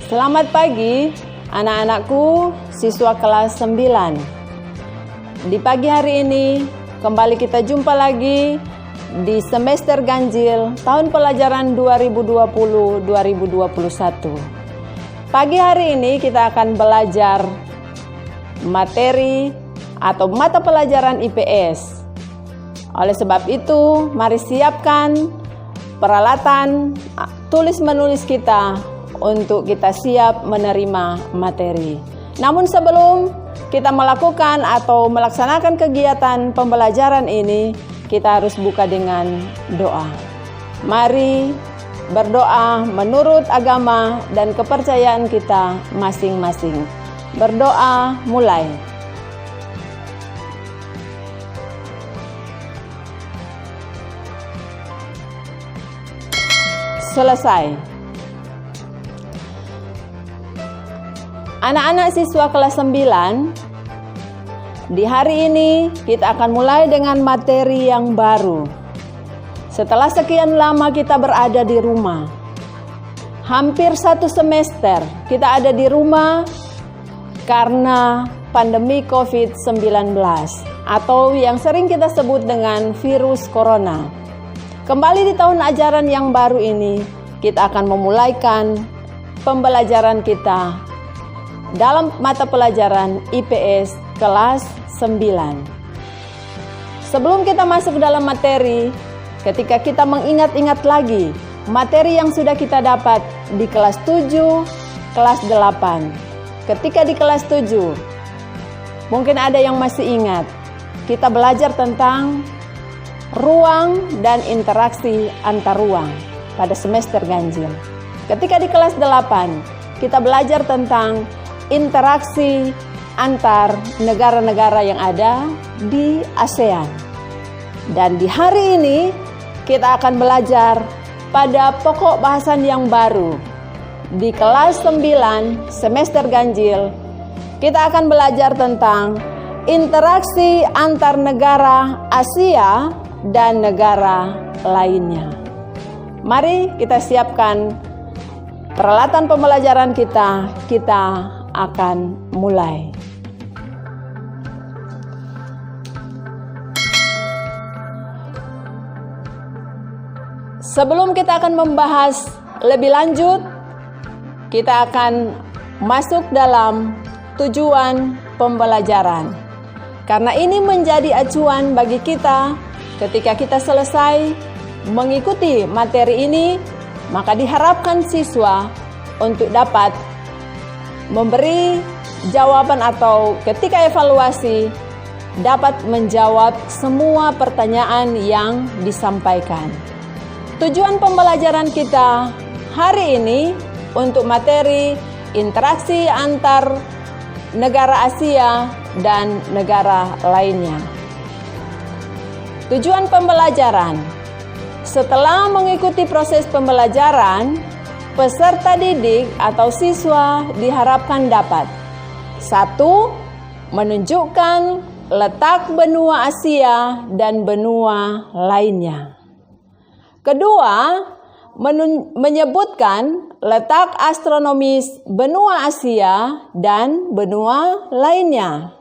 Selamat pagi anak-anakku, siswa kelas 9. Di pagi hari ini kembali kita jumpa lagi di semester ganjil tahun pelajaran 2020-2021. Pagi hari ini kita akan belajar materi atau mata pelajaran IPS. Oleh sebab itu, mari siapkan peralatan tulis menulis kita untuk kita siap menerima materi. Namun sebelum kita melakukan atau melaksanakan kegiatan pembelajaran ini, kita harus buka dengan doa. Mari berdoa menurut agama dan kepercayaan kita masing-masing. Berdoa mulai. Selesai. Anak-anak siswa kelas 9, di hari ini kita akan mulai dengan materi yang baru. Setelah sekian lama kita berada di rumah, hampir 1 semester kita ada di rumah karena pandemi COVID-19 atau yang sering kita sebut dengan virus corona. Kembali di tahun ajaran yang baru ini, kita akan memulaikan pembelajaran kita dalam mata pelajaran IPS kelas 9. Sebelum kita masuk dalam materi, ketika kita mengingat-ingat lagi materi yang sudah kita dapat di kelas 7, kelas 8. Ketika di kelas 7, mungkin ada yang masih ingat, kita belajar tentang ruang dan interaksi antar ruang pada semester ganjil. Ketika di kelas 8, kita belajar tentang interaksi antar negara-negara yang ada di ASEAN. Dan di hari ini kita akan belajar pada pokok bahasan yang baru. Di kelas 9 semester ganjil, kita akan belajar tentang interaksi antar negara Asia dan negara lainnya. Mari kita siapkan peralatan pembelajaran kita akan mulai. Sebelum kita akan membahas lebih lanjut, kita akan masuk dalam tujuan pembelajaran. Karena ini menjadi acuan bagi kita ketika kita selesai mengikuti materi ini, maka diharapkan siswa untuk dapat memberi jawaban atau ketika evaluasi dapat menjawab semua pertanyaan yang disampaikan. Tujuan pembelajaran kita hari ini untuk materi interaksi antar negara Asia dan negara lainnya. Tujuan pembelajaran: setelah mengikuti proses pembelajaran, peserta didik atau siswa diharapkan dapat 1. Menunjukkan letak benua Asia dan benua lainnya. 2. Menyebutkan letak astronomis benua Asia dan benua lainnya.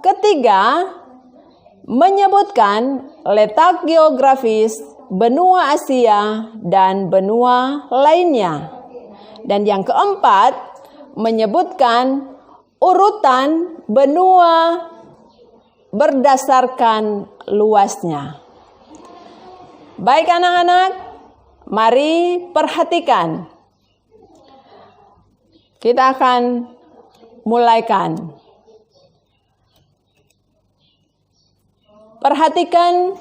3. Menyebutkan letak geografis benua Asia dan benua lainnya. Dan yang 4, menyebutkan urutan benua berdasarkan luasnya. Baik anak-anak, mari perhatikan. Kita akan mulaikan. Perhatikan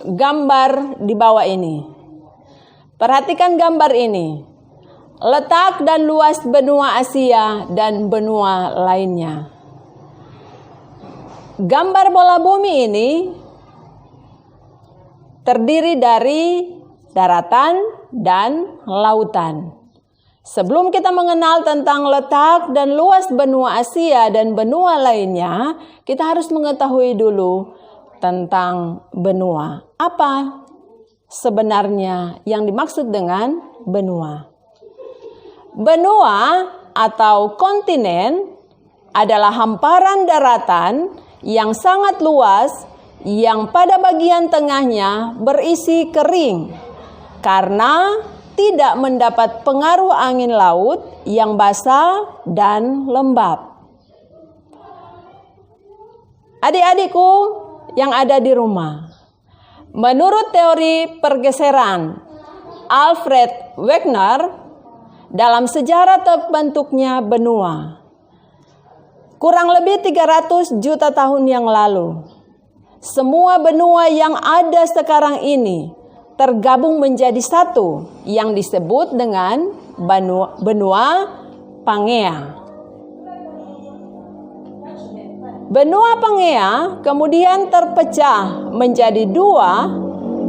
gambar di bawah ini. Perhatikan gambar ini. Letak dan luas benua Asia dan benua lainnya. Gambar bola bumi ini terdiri dari daratan dan lautan. Sebelum kita mengenal tentang letak dan luas benua Asia dan benua lainnya, kita harus mengetahui dulu tentang benua. Apa sebenarnya yang dimaksud dengan benua? Benua atau kontinen adalah hamparan daratan yang sangat luas yang pada bagian tengahnya berisi kering karena tidak mendapat pengaruh angin laut yang basah dan lembab. Adik-adikku yang ada di rumah, menurut teori pergeseran Alfred Wegener, dalam sejarah terbentuknya benua, kurang lebih 300 juta tahun yang lalu, semua benua yang ada sekarang ini tergabung menjadi satu yang disebut dengan benua Pangea. Benua Pangea kemudian terpecah menjadi dua,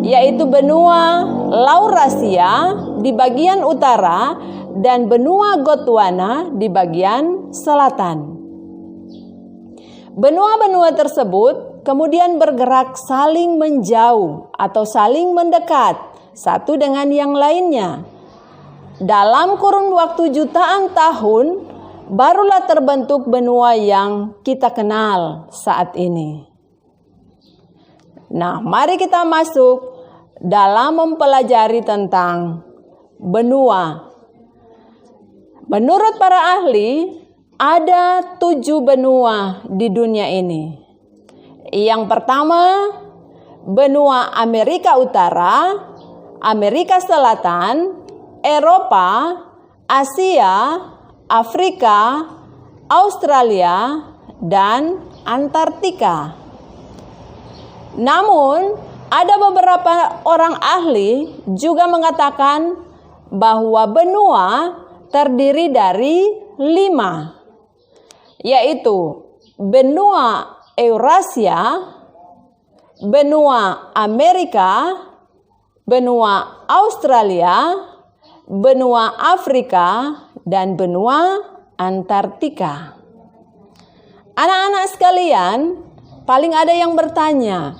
yaitu benua Laurasia di bagian utara dan benua Gondwana di bagian selatan. Benua-benua tersebut kemudian bergerak saling menjauh atau saling mendekat satu dengan yang lainnya. Dalam kurun waktu jutaan tahun, barulah terbentuk benua yang kita kenal saat ini. Nah, mari kita masuk dalam mempelajari tentang benua. Menurut para ahli, ada 7 benua di dunia ini. Yang pertama, benua Amerika Utara, Amerika Selatan, Eropa, Asia, Afrika, Australia, dan Antartika. Namun, ada beberapa orang ahli juga mengatakan bahwa benua terdiri dari 5, yaitu benua Eurasia, benua Amerika, benua Australia, benua Afrika, dan benua Antartika. Anak-anak sekalian, paling ada yang bertanya,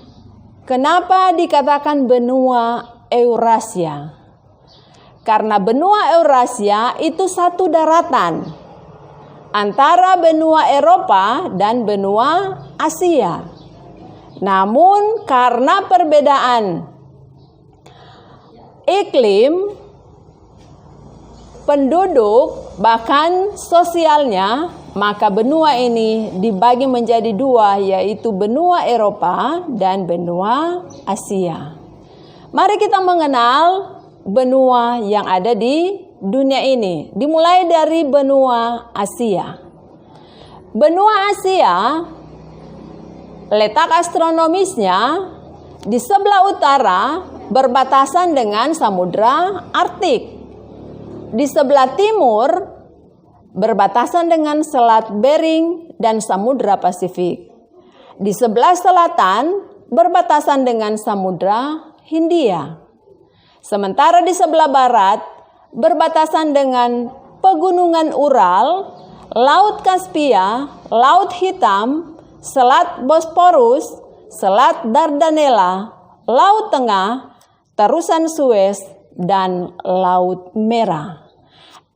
kenapa dikatakan benua Eurasia? Karena benua Eurasia itu satu daratan antara benua Eropa dan benua Asia. Namun karena perbedaan iklim, penduduk, bahkan sosialnya, maka benua ini dibagi menjadi 2, yaitu benua Eropa dan benua Asia. Mari kita mengenal benua yang ada di dunia ini, dimulai dari benua Asia. Benua Asia, letak astronomisnya di sebelah utara berbatasan dengan Samudra Arktik. Di sebelah timur berbatasan dengan Selat Bering dan Samudra Pasifik. Di sebelah selatan berbatasan dengan Samudra Hindia. Sementara di sebelah barat berbatasan dengan Pegunungan Ural, Laut Kaspia, Laut Hitam, Selat Bosporus, Selat Dardanella, Laut Tengah, Terusan Suez, dan Laut Merah.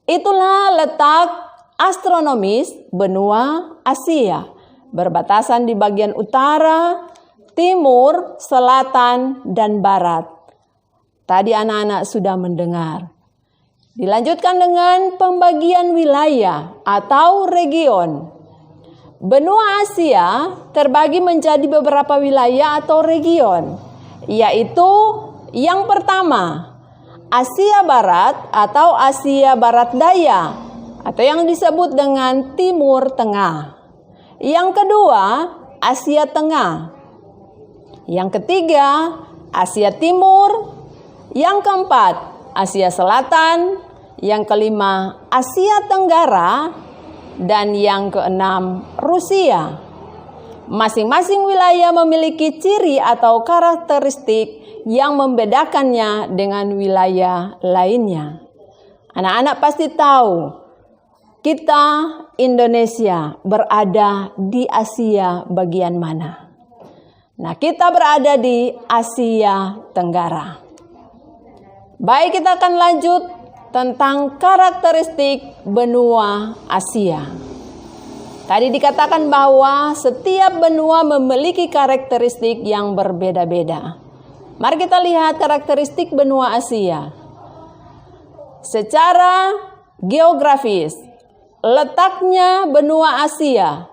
Itulah letak astronomis benua Asia, berbatasan di bagian utara, timur, selatan, dan barat. Tadi anak-anak sudah mendengar. Dilanjutkan dengan pembagian wilayah atau region. Benua Asia terbagi menjadi beberapa wilayah atau region, yaitu yang pertama, Asia Barat atau Asia Barat Daya, atau yang disebut dengan Timur Tengah. Yang kedua, Asia Tengah. Yang ketiga, Asia Timur. Yang keempat, Asia Selatan. Yang kelima, Asia Tenggara. Dan yang keenam, Rusia. Masing-masing wilayah memiliki ciri atau karakteristik yang membedakannya dengan wilayah lainnya. Anak-anak pasti tahu, kita Indonesia berada di Asia bagian mana? Nah, kita berada di Asia Tenggara. Baik, kita akan lanjut tentang karakteristik benua Asia. Tadi dikatakan bahwa setiap benua memiliki karakteristik yang berbeda-beda. Mari kita lihat karakteristik benua Asia. Secara geografis, letaknya benua Asia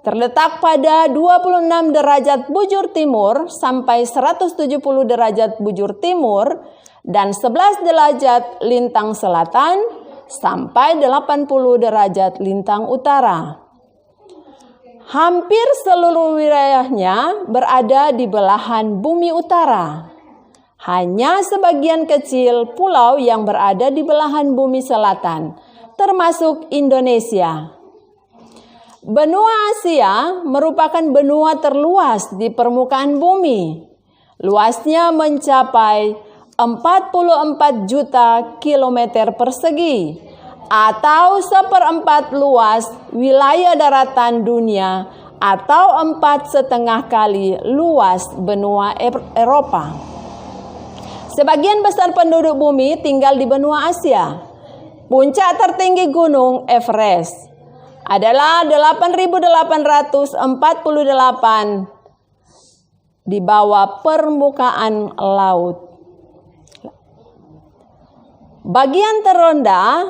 terletak pada 26 derajat bujur timur sampai 170 derajat bujur timur dan 11 derajat lintang selatan sampai 80 derajat lintang utara. Hampir seluruh wilayahnya berada di belahan bumi utara. Hanya sebagian kecil pulau yang berada di belahan bumi selatan, termasuk Indonesia. Benua Asia merupakan benua terluas di permukaan bumi. Luasnya mencapai 44 juta kilometer persegi atau 1/4 luas wilayah daratan dunia atau 4,5 kali luas benua Eropa. Sebagian besar penduduk bumi tinggal di benua Asia. Puncak tertinggi gunung Everest adalah 8.848 di bawah permukaan laut. Bagian terendah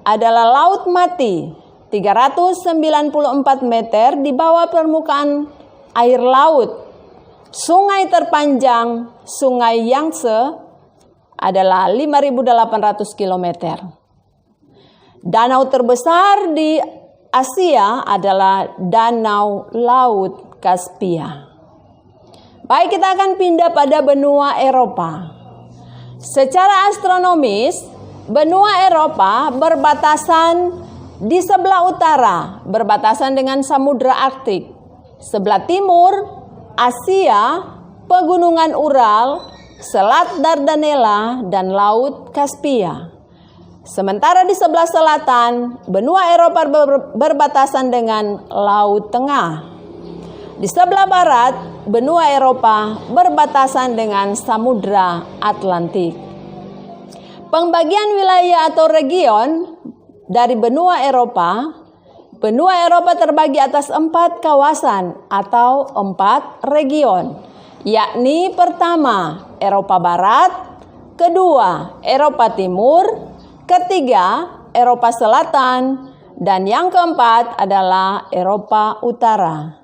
adalah Laut Mati, 394 meter di bawah permukaan air laut. Sungai terpanjang, Sungai Yangtze, adalah 5.800 km. Danau terbesar di Asia adalah Danau Laut Kaspia. Baik, kita akan pindah pada benua Eropa. Secara astronomis, benua Eropa berbatasan di sebelah utara, berbatasan dengan Samudra Arktik. Sebelah timur, Asia, Pegunungan Ural, Selat Dardanella, dan Laut Kaspia. Sementara di sebelah selatan, benua Eropa berbatasan dengan Laut Tengah. Di sebelah barat, benua Eropa berbatasan dengan Samudra Atlantik. Pembagian wilayah atau region dari benua Eropa terbagi atas 4 kawasan atau 4 region, yakni pertama Eropa Barat, kedua Eropa Timur, ketiga Eropa Selatan, dan yang keempat adalah Eropa Utara.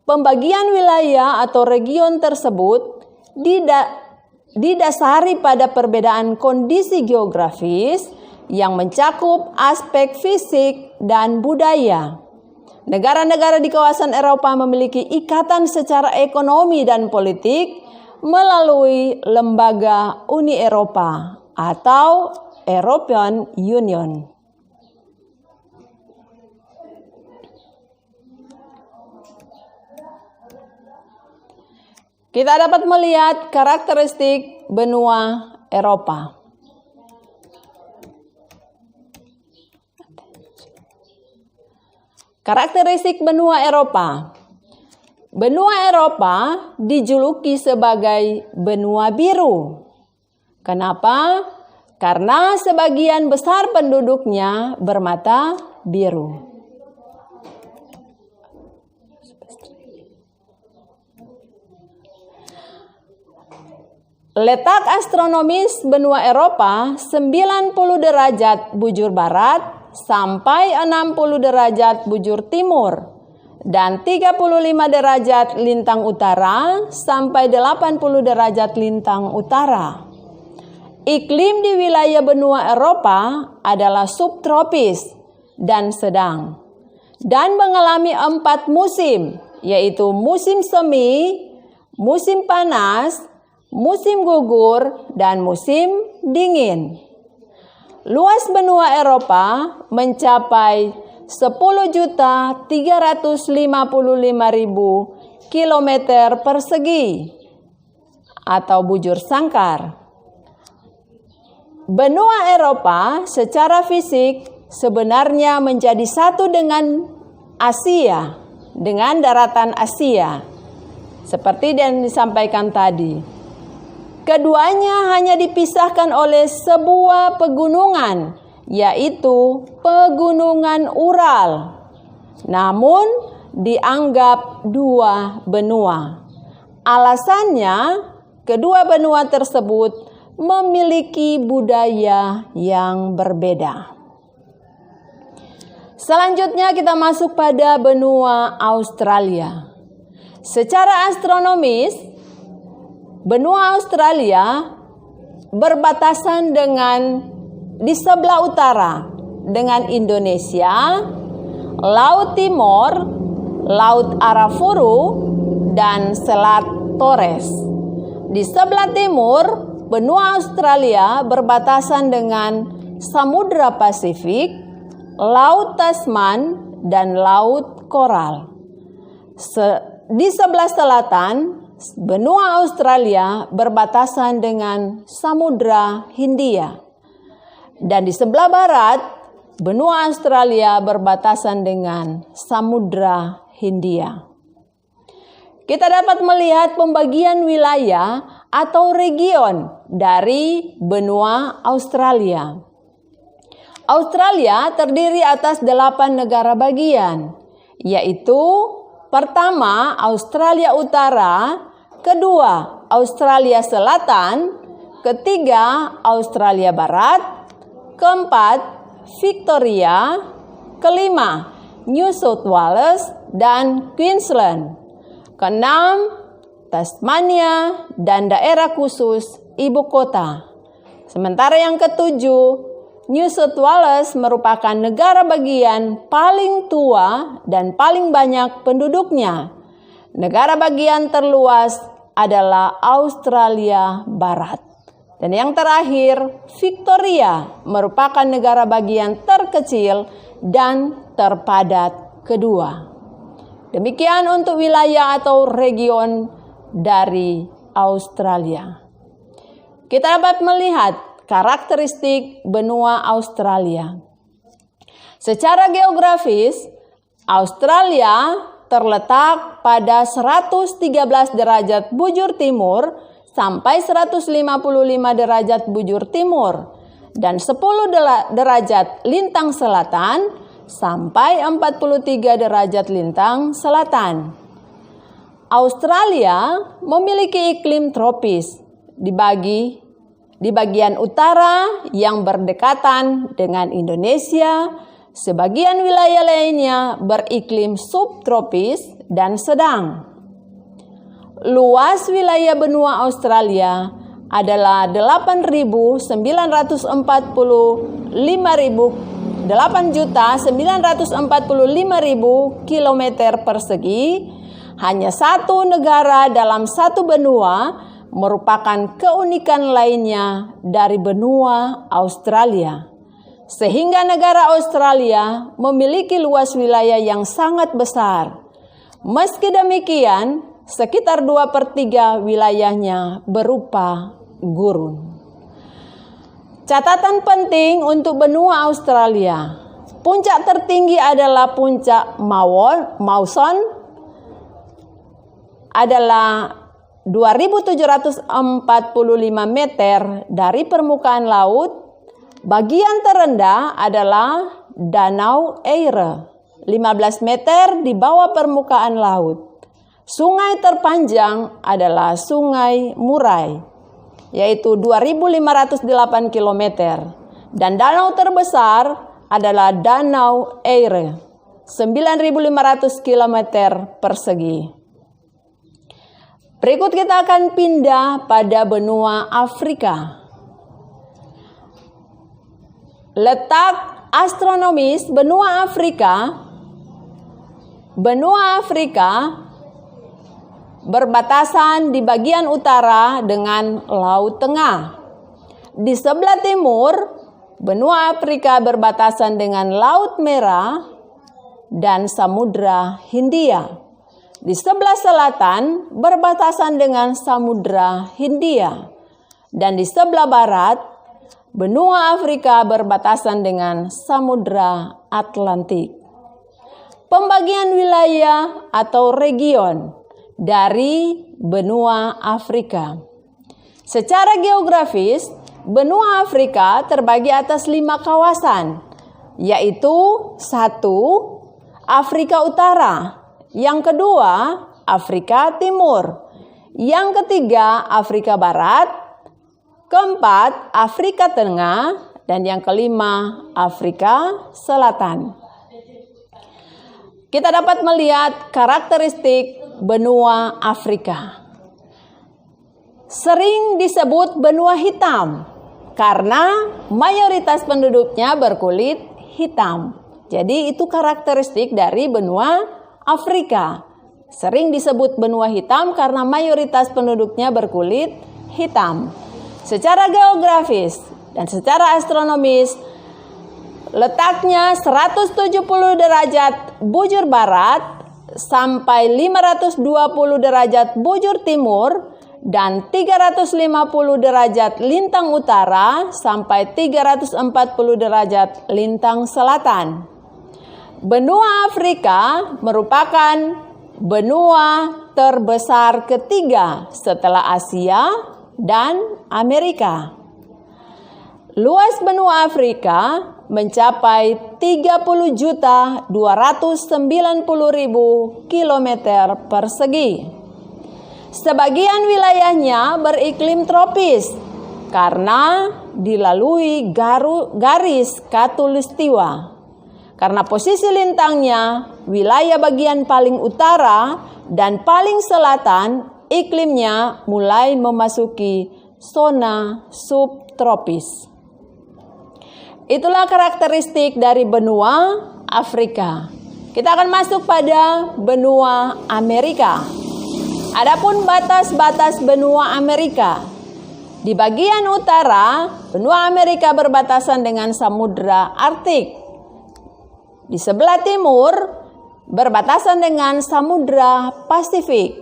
Pembagian wilayah atau region tersebut didasari pada perbedaan kondisi geografis yang mencakup aspek fisik dan budaya. Negara-negara di kawasan Eropa memiliki ikatan secara ekonomi dan politik melalui lembaga Uni Eropa atau European Union. Kita dapat melihat karakteristik benua Eropa. Karakteristik benua Eropa. Benua Eropa dijuluki sebagai benua biru. Kenapa? Karena sebagian besar penduduknya bermata biru. Letak astronomis benua Eropa 90 derajat bujur barat sampai 60 derajat bujur timur dan 35 derajat lintang utara sampai 80 derajat lintang utara. Iklim di wilayah benua Eropa adalah subtropis dan sedang dan mengalami 4 musim, yaitu musim semi, musim panas, musim gugur, dan musim dingin. Luas benua Eropa mencapai 10.355.000 km persegi atau bujur sangkar. Benua Eropa secara fisik sebenarnya menjadi satu dengan Asia, dengan daratan Asia, seperti yang disampaikan tadi. Keduanya hanya dipisahkan oleh sebuah pegunungan, yaitu Pegunungan Ural. Namun dianggap dua benua. Alasannya, kedua benua tersebut memiliki budaya yang berbeda. Selanjutnya kita masuk pada benua Australia. Secara astronomis, benua Australia berbatasan di sebelah utara dengan Indonesia, Laut Timor, Laut Arafuru, dan Selat Torres. Di sebelah timur, benua Australia berbatasan dengan Samudra Pasifik, Laut Tasman, dan Laut Koral. Di sebelah selatan, benua Australia berbatasan dengan Samudra Hindia. Dan di sebelah barat, benua Australia berbatasan dengan Samudra Hindia. Kita dapat melihat pembagian wilayah atau region dari benua Australia. Australia terdiri atas 8 negara bagian, yaitu pertama Australia Utara, kedua Australia Selatan, ketiga Australia Barat, keempat Victoria, kelima New South Wales dan Queensland, keenam Tasmania dan daerah khusus ibu kota. Sementara yang ketujuh, New South Wales merupakan negara bagian paling tua dan paling banyak penduduknya. Negara bagian terluas adalah Australia Barat. Dan yang terakhir, Victoria merupakan negara bagian terkecil dan terpadat kedua. Demikian untuk wilayah atau region dari Australia. Kita dapat melihat karakteristik benua Australia. Secara geografis, Australia terletak pada 113 derajat bujur timur sampai 155 derajat bujur timur dan 10 derajat lintang selatan sampai 43 derajat lintang selatan. Australia memiliki iklim tropis di bagian utara yang berdekatan dengan Indonesia, sebagian wilayah lainnya beriklim subtropis dan sedang. Luas wilayah benua Australia adalah 8.945.000 km persegi. Hanya satu negara dalam satu benua merupakan keunikan lainnya dari benua Australia. Sehingga negara Australia memiliki luas wilayah yang sangat besar. Meski demikian, sekitar 2/3 wilayahnya berupa gurun. Catatan penting untuk benua Australia. Puncak tertinggi adalah puncak Mawson adalah 2.745 meter dari permukaan laut. Bagian terendah adalah Danau Eire, 15 meter di bawah permukaan laut. Sungai terpanjang adalah Sungai Murray, yaitu 2.508 km. Dan danau terbesar adalah Danau Eire, 9.500 km persegi. Berikut kita akan pindah pada benua Afrika. Letak astronomis benua Afrika berbatasan di bagian utara dengan Laut Tengah. Di sebelah timur, benua Afrika berbatasan dengan Laut Merah dan Samudra Hindia. Di sebelah selatan berbatasan dengan Samudra Hindia. Dan di sebelah barat, benua Afrika berbatasan dengan Samudra Atlantik. Pembagian wilayah atau region dari benua Afrika. Secara geografis, benua Afrika terbagi atas 5 kawasan, yaitu 1. Afrika Utara, yang kedua Afrika Timur, yang ketiga Afrika Barat, keempat Afrika Tengah, dan yang kelima Afrika Selatan. Kita dapat melihat karakteristik benua Afrika. Sering disebut benua hitam karena mayoritas penduduknya berkulit hitam. Jadi itu karakteristik dari benua Afrika. Sering disebut benua hitam karena mayoritas penduduknya berkulit hitam. Secara geografis dan secara astronomis, letaknya 170 derajat bujur barat sampai 520 derajat bujur timur dan 350 derajat lintang utara sampai 340 derajat lintang selatan. Benua Afrika merupakan benua terbesar ketiga setelah Asia dan Amerika. Luas benua Afrika mencapai 30.290.000 km persegi. Sebagian wilayahnya beriklim tropis karena dilalui garis khatulistiwa. Karena posisi lintangnya, wilayah bagian paling utara dan paling selatan iklimnya mulai memasuki zona subtropis. Itulah karakteristik dari benua Afrika. Kita akan masuk pada benua Amerika. Adapun batas-batas benua Amerika. Di bagian utara, benua Amerika berbatasan dengan Samudra Arktik. Di sebelah timur, berbatasan dengan Samudra Pasifik.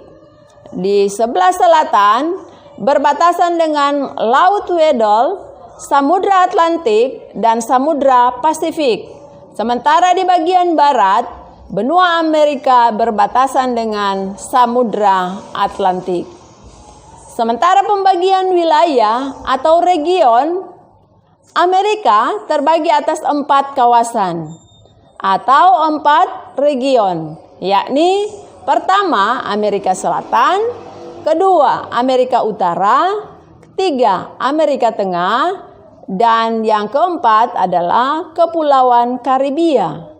Di sebelah selatan, berbatasan dengan Laut Weddell, Samudra Atlantik, dan Samudra Pasifik. Sementara di bagian barat, benua Amerika berbatasan dengan Samudra Atlantik. Sementara pembagian wilayah atau region, Amerika terbagi atas 4 kawasan atau 4 region, yakni pertama Amerika Selatan, kedua Amerika Utara, ketiga Amerika Tengah, dan yang keempat adalah Kepulauan Karibia.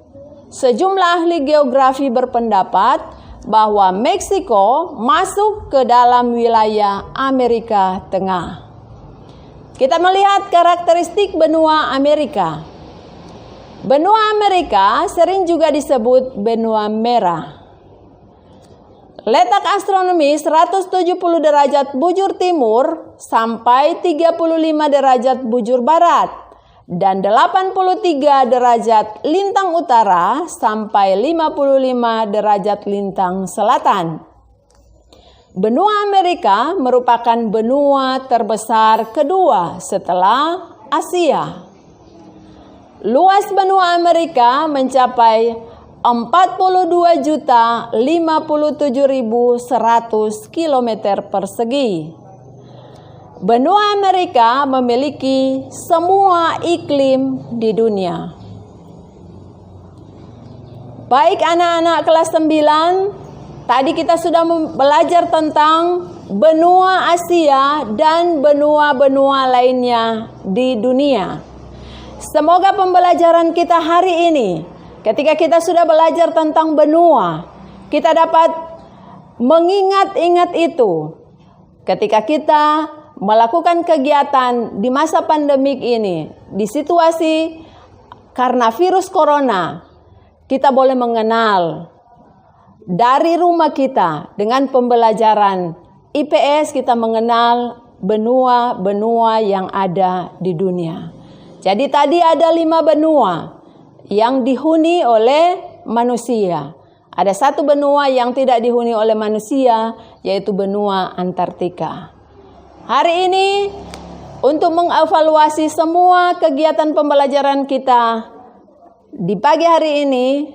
Sejumlah ahli geografi berpendapat bahwa Meksiko masuk ke dalam wilayah Amerika Tengah. Kita melihat karakteristik benua Amerika. Benua Amerika sering juga disebut benua merah. Letak astronomis 170 derajat bujur timur sampai 35 derajat bujur barat dan 83 derajat lintang utara sampai 55 derajat lintang selatan. Benua Amerika merupakan benua terbesar kedua setelah Asia. Luas benua Amerika mencapai 42.057.100 km persegi. Benua Amerika memiliki semua iklim di dunia. Baik anak-anak kelas 9, tadi kita sudah belajar tentang benua Asia dan benua-benua lainnya di dunia. Semoga pembelajaran kita hari ini, ketika kita sudah belajar tentang benua, kita dapat mengingat-ingat itu ketika kita melakukan kegiatan di masa pandemik ini, di situasi karena virus corona, kita boleh mengenal dari rumah kita dengan pembelajaran IPS, kita mengenal benua-benua yang ada di dunia. Jadi tadi ada 5 benua yang dihuni oleh manusia. Ada 1 benua yang tidak dihuni oleh manusia, yaitu benua Antartika. Hari ini, untuk mengevaluasi semua kegiatan pembelajaran kita, di pagi hari ini,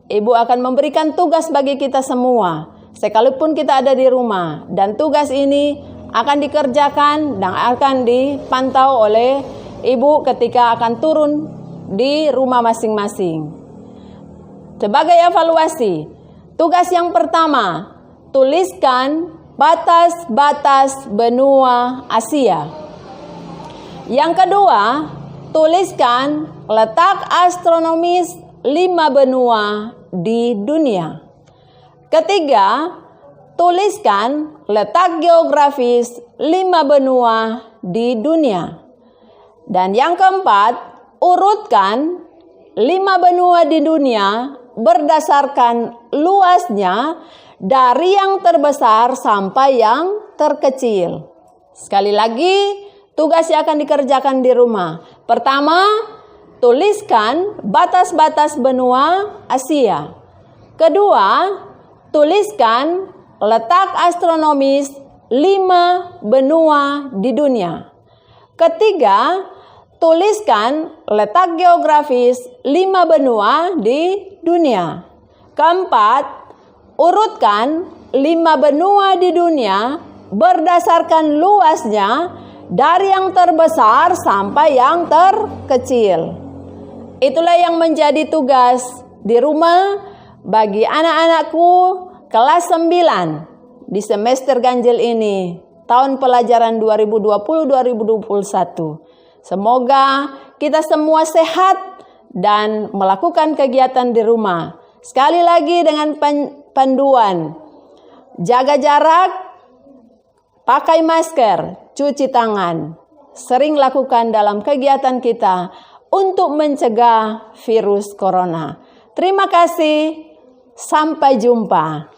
Ibu akan memberikan tugas bagi kita semua, sekalipun kita ada di rumah. Dan tugas ini akan dikerjakan dan akan dipantau oleh ibu ketika akan turun di rumah masing-masing. Sebagai evaluasi, tugas yang pertama, tuliskan batas-batas benua Asia. Yang kedua, tuliskan letak astronomis 5 benua di dunia. Ketiga, tuliskan letak geografis 5 benua di dunia. Dan yang keempat, urutkan 5 benua di dunia berdasarkan luasnya dari yang terbesar sampai yang terkecil. Sekali lagi, tugas yang akan dikerjakan di rumah. Pertama, tuliskan batas-batas benua Asia. Kedua, tuliskan letak astronomis 5 benua di dunia. Ketiga, tuliskan letak geografis 5 benua di dunia. Keempat, urutkan 5 benua di dunia berdasarkan luasnya dari yang terbesar sampai yang terkecil. Itulah yang menjadi tugas di rumah bagi anak-anakku kelas 9 di semester ganjil ini, tahun pelajaran 2020-2021. Semoga kita semua sehat dan melakukan kegiatan di rumah. Sekali lagi dengan panduan, jaga jarak, pakai masker, cuci tangan. Sering lakukan dalam kegiatan kita untuk mencegah virus corona. Terima kasih, sampai jumpa.